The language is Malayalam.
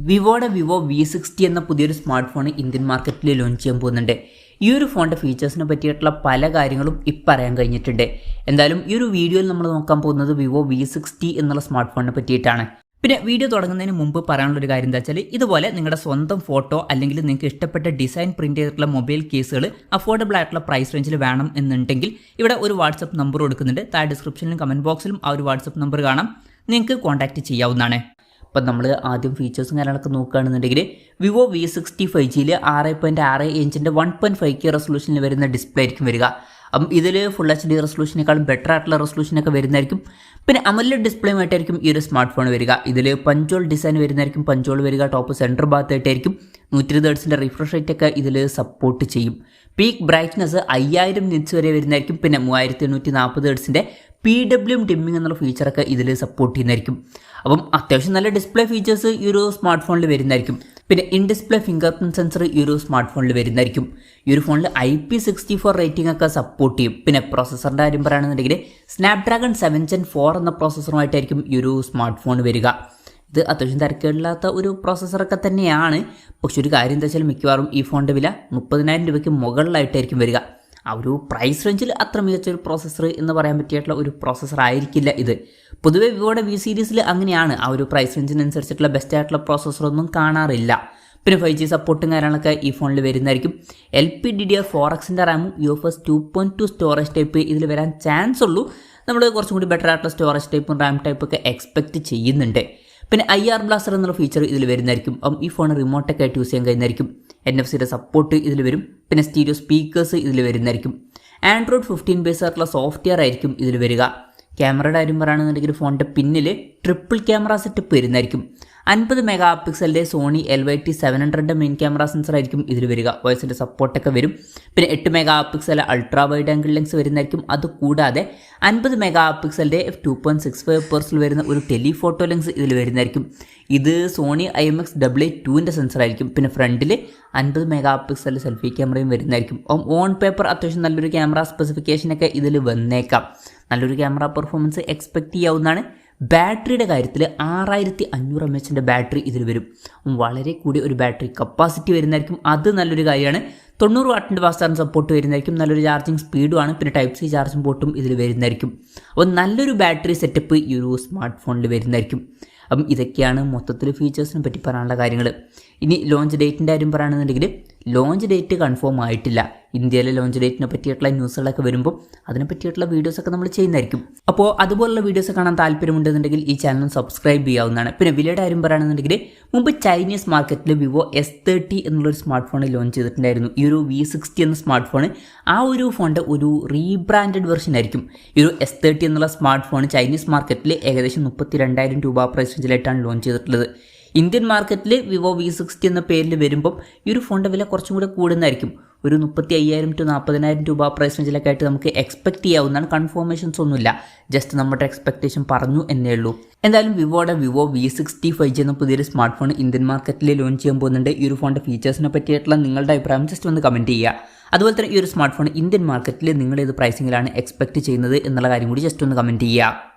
വിവോയുടെ വിവോ V60 എന്ന പുതിയൊരു സ്മാർട്ട് ഫോൺ ഇന്ത്യൻ മാർക്കറ്റിൽ ലോഞ്ച് ചെയ്യാൻ പോകുന്നുണ്ട്. ഈ ഒരു ഫോണിൻ്റെ ഫീച്ചേഴ്സിനെ പറ്റിയിട്ടുള്ള പല കാര്യങ്ങളും ഇപ്പം അറിയാൻ കഴിഞ്ഞിട്ടുണ്ട്. എന്തായാലും ഈ ഒരു വീഡിയോയിൽ നമ്മൾ നോക്കാൻ പോകുന്നത് വിവോ V60 എന്നുള്ള സ്മാർട്ട് ഫോണിനെ പറ്റിയിട്ടാണ്. പിന്നെ വീഡിയോ തുടങ്ങുന്നതിന് മുമ്പ് പറയാനുള്ളൊരു കാര്യം എന്താ വെച്ചാൽ, ഇതുപോലെ നിങ്ങളുടെ സ്വന്തം ഫോട്ടോ അല്ലെങ്കിൽ നിങ്ങൾക്ക് ഇഷ്ടപ്പെട്ട ഡിസൈൻ പ്രിന്റ് ചെയ്തിട്ടുള്ള മൊബൈൽ കേസുകൾ അഫോർഡബിൾ ആയിട്ടുള്ള പ്രൈസ് റേഞ്ചിൽ വേണം എന്നുണ്ടെങ്കിൽ ഇവിടെ ഒരു വാട്സപ്പ് നമ്പർ കൊടുക്കുന്നുണ്ട്. താഴെ ഡിസ്ക്രിപ്ഷനിലും കമൻറ്റ് ബോക്സിലും ആ ഒരു വാട്സപ്പ് നമ്പർ കാണാം, നിങ്ങൾക്ക് കോൺടാക്റ്റ് ചെയ്യാവുന്നതാണ്. അപ്പം നമ്മൾ ആദ്യം ഫീച്ചേഴ്സും കാര്യങ്ങളൊക്കെ നോക്കുകയാണെന്നുണ്ടെങ്കിൽ വിവോ V60 5G 6.6 ഇഞ്ചിൻ്റെ 1.5K റെസൊല്യൂഷനിൽ വരുന്ന ഡിസ്പ്ലേ ആയിരിക്കും വരിക. അപ്പം ഇതിൽ ഫുൾ HD റെസൊല്യൂഷനേക്കാളും ബെറ്റർ ആയിട്ടുള്ള റെസൊല്യൂഷനൊക്കെ വരുന്നതായിരിക്കും. പിന്നെ AMOLED ഡിസ്പ്ലേയുമായിട്ടായിരിക്കും ഈ ഒരു സ്മാർട്ട് ഫോൺ വരിക. ഇതിൽ പഞ്ചോൾ ഡിസൈൻ വരുന്നതായിരിക്കും. പഞ്ചോൾ വരിക ടോപ്പ് സെൻറ്റർ ഭാഗത്തായിട്ടായിരിക്കും. 120 Hz റിഫ്രഷ് റേറ്റ് ഒക്കെ ഇതിൽ സപ്പോർട്ട് ചെയ്യും. പീക്ക് ബ്രൈറ്റ്നസ് 5000 നിറ്റ്സ് വരെ വരുന്നതായിരിക്കും. പിന്നെ 3840 Hz PWM ഡിമ്മിങ് എന്നുള്ള ഫീച്ചറൊക്കെ ഇതിൽ സപ്പോർട്ട് ചെയ്യുന്നതായിരിക്കും. അപ്പം അത്യാവശ്യം നല്ല ഡിസ്പ്ലേ ഫീച്ചേഴ്സ് ഈ ഒരു സ്മാർട്ട് ഫോണിൽ വരുന്നതായിരിക്കും. പിന്നെ in display finger print sensor ഈ ഒരു സ്മാർട്ട് ഫോണിൽ വരുന്നതായിരിക്കും. ഈ ഒരു ഫോണിൽ IP64 റേറ്റിംഗ് ഒക്കെ സപ്പോർട്ട് ചെയ്യും. പിന്നെ പ്രോസസ്സറിൻ്റെ കാര്യം പറയുകയാണെന്നുണ്ടെങ്കിൽ സ്നാപ്ഡ്രാഗൺ 7 Gen 4 എന്ന പ്രോസസ്സറുമായിട്ടായിരിക്കും ഈ ഒരു സ്മാർട്ട് ഫോൺ വരിക. ഇത് അത്യാവശ്യം തിരക്കേടില്ലാത്ത ഒരു പ്രോസസ്സറൊക്കെ തന്നെയാണ്. പക്ഷെ ഒരു കാര്യം എന്താ വെച്ചാൽ, മിക്കവാറും ഈ ഫോണിൻ്റെ വില 30,000 രൂപയ്ക്ക് മുകളിലായിട്ടായിരിക്കും വരിക. ആ ഒരു പ്രൈസ് റേഞ്ചിൽ അത്ര മികച്ചൊരു പ്രോസസ്സർ എന്ന് പറയാൻ പറ്റിയിട്ടുള്ള ഒരു പ്രോസസ്സർ ആയിരിക്കില്ല ഇത്. പൊതുവേ വിവോയുടെ V സീരീസിൽ അങ്ങനെയാണ്. ആ ഒരു പ്രൈസ് റേഞ്ചിനനുസരിച്ചിട്ടുള്ള ബെസ്റ്റ് ആയിട്ടുള്ള പ്രോസസ്സറൊന്നും കാണാറില്ല. പിന്നെ 5G സപ്പോർട്ടും കാര്യങ്ങളൊക്കെ ഈ ഫോണിൽ വരുന്നതായിരിക്കും. LPDDR4Xൻ്റെ റാമും UFS 2.2 സ്റ്റോറേജ് ടൈപ്പ് ഇതിൽ വരാൻ ചാൻസ് ഉള്ളൂ. നമ്മൾ കുറച്ചും കൂടി ബെറ്റർ ആയിട്ടുള്ള സ്റ്റോറേജ് ടൈപ്പും റാം ടൈപ്പൊക്കെ എക്സ്പെക്റ്റ് ചെയ്യുന്നുണ്ട്. പിന്നെ IR ബ്ലാസ്റ്റർ എന്നുള്ള ഫീച്ചർ ഇതിൽ വരുന്നതായിരിക്കും. അപ്പം ഈ ഫോൺ റിമോട്ടൊക്കെ ആയിട്ട് യൂസ് ചെയ്യാൻ കഴിയുന്നതായിരിക്കും. NFC-യുടെ സപ്പോർട്ട് ഇതിൽ വരും. പിന്നെ സ്റ്റീരിയോ സ്പീക്കേഴ്സ് ഇതിൽ വരുന്നതായിരിക്കും. Android 15 ബേസ് ആയിട്ടുള്ള സോഫ്റ്റ്വെയർ ആയിരിക്കും ഇതിൽ വരിക. ക്യാമറയുടെ കാര്യം പറയുകയാണെന്നുണ്ടെങ്കിൽ ഫോണിൻ്റെ പിന്നിൽ ട്രിപ്പിൾ ക്യാമറ സെറ്റപ്പ് വരുന്നതായിരിക്കും. 50 മെഗാ പിക്സലിൻ്റെ Sony LYT700 main camera sensor ആയിരിക്കും ഇതിൽ വരിക. വോയിസിൻ്റെ സപ്പോർട്ടൊക്കെ വരും. പിന്നെ 8 mega pixel ultra wide angle lens വരുന്നതായിരിക്കും. അതുകൂടാതെ 50 മെഗാ പിക്സലിൻ്റെ f2.65 വരുന്ന ഒരു ടെലിഫോട്ടോ ലെൻസ് ഇതിൽ വരുന്നതായിരിക്കും. ഇത് സോണി IMX882ൻ്റെ സെൻസർ ആയിരിക്കും. പിന്നെ ഫ്രണ്ടിൽ 50 മെഗാ പിക്സൽ സെൽഫി ക്യാമറയും വരുന്നതായിരിക്കും. ഓൺ പേപ്പർ അത്യാവശ്യം നല്ലൊരു ക്യാമറ സ്പെസിഫിക്കേഷനൊക്കെ ഇതിൽ വന്നേക്കാം. നല്ലൊരു ക്യാമറ പെർഫോമൻസ് എക്സ്പെക്റ്റ് ചെയ്യാവുന്നതാണ്. ബാറ്ററിയുടെ കാര്യത്തിൽ 6500 mAh ബാറ്ററി ഇതിൽ വരും. വളരെ കൂടിയ ഒരു ബാറ്ററി കപ്പാസിറ്റി വരുന്നതായിരിക്കും. അത് നല്ലൊരു കാര്യമാണ്. 90 വാട്ടിൻ്റെ ഫാസ്റ്റ് ചാർജിങ് സപ്പോർട്ട് വരുന്നതായിരിക്കും. നല്ലൊരു ചാർജിങ് സ്പീഡുമാണ്. പിന്നെ Type-C ചാർജിങ് പോർട്ടും ഇതിൽ വരുന്നതായിരിക്കും. അപ്പോൾ നല്ലൊരു ബാറ്ററി സെറ്റപ്പ് ഈ ഒരു സ്മാർട്ട് ഫോണിൽ വരുന്നതായിരിക്കും. അപ്പം ഇതൊക്കെയാണ് മൊത്തത്തിൽ ഫീച്ചേഴ്സിനെ പറ്റി പറയാനുള്ള കാര്യങ്ങൾ. ഇനി ലോഞ്ച് ഡേറ്റിൻ്റെ കാര്യം പറയുകയാണെന്നുണ്ടെങ്കിൽ ലോഞ്ച് ഡേറ്റ് കൺഫേം ആയിട്ടില്ല. ഇന്ത്യയിലെ ലോഞ്ച് ഡേറ്റിനെ പറ്റിയിട്ടുള്ള ന്യൂസുകളൊക്കെ വരുമ്പോൾ അതിനെ പറ്റിയിട്ടുള്ള വീഡിയോസൊക്കെ നമ്മൾ ചെയ്യുന്നതായിരിക്കും. അപ്പോൾ അതുപോലുള്ള വീഡിയോസ് കാണാൻ താല്പര്യമുണ്ടെന്നുണ്ടെങ്കിൽ ഈ ചാനൽ സബ്സ്ക്രൈബ് ചെയ്യാവുന്നതാണ്. പിന്നെ വിലയുടെ കാര്യം പറയുകയാണെന്നുണ്ടെങ്കിൽ മുമ്പ് ചൈനീസ് മാർക്കറ്റിൽ വിവോ S30 എന്നുള്ളൊരു സ്മാർട്ട് ഫോൺ ലോഞ്ച് ചെയ്തിട്ടുണ്ടായിരുന്നു. ഈ ഒരു V60 എന്ന സ്മാർട്ട് ഫോൺ ആ ഒരു ഫോണിൻ്റെ ഒരു റീബ്രാൻഡഡ് വെർഷൻ ആയിരിക്കും. ഈ ഒരു S30 എന്നുള്ള സ്മാർട്ട് ഫോൺ ചൈനീസ് മാർക്കറ്റിൽ ഏകദേശം 32,000 രൂപ പ്രൈസ് റേഞ്ചിലായിട്ടാണ് ലോഞ്ച് ചെയ്തിട്ടുള്ളത്. ഇന്ത്യൻ മാർക്കറ്റിൽ വിവോ V60 എന്ന പേരിൽ വരുമ്പം ഈ ഒരു ഫോണിൻ്റെ വില കുറച്ചും കൂടെ കൂടുന്നതായിരിക്കും. ഒരു 35,000 to 40,000 രൂപ പ്രൈസ് റേഞ്ചിലൊക്കെ ആയിട്ട് നമുക്ക് എക്സ്പെക്ട് ചെയ്യാവുന്നതാണ്. കൺഫർമേഷൻസ് ഒന്നുമില്ല, ജസ്റ്റ് നമ്മുടെ എക്സ്പെക്ടേഷൻ പറഞ്ഞു എന്നേ ഉള്ളൂ. എന്തായാലും വിവോയുടെ വിവോ V60 5G എന്ന പുതിയൊരു സ്മാർട്ട് ഫോൺ ഇന്ത്യൻ മാർക്കറ്റിൽ ലോഞ്ച് ചെയ്യാൻ പോകുന്നുണ്ട്. ഈ ഒരു ഫോണിൻ്റെ ഫീച്ചേഴ്സിനെ പറ്റിയിട്ടുള്ള നിങ്ങളുടെ അഭിപ്രായം ജസ്റ്റ് ഒന്ന് കമൻറ്റ് ചെയ്യുക. അതുപോലെ തന്നെ ഈ ഒരു സ്മാർട്ട് ഫോൺ ഇന്ത്യൻ മാർക്കറ്റിൽ നിങ്ങൾ ഏത് പ്രൈസിങ്ങിലാണ് എക്സ്പെക്ട് ചെയ്യുന്നത് എന്നുള്ള കാര്യം കൂടി ജസ്റ്റ് ഒന്ന് കമൻറ്റ് ചെയ്യുക.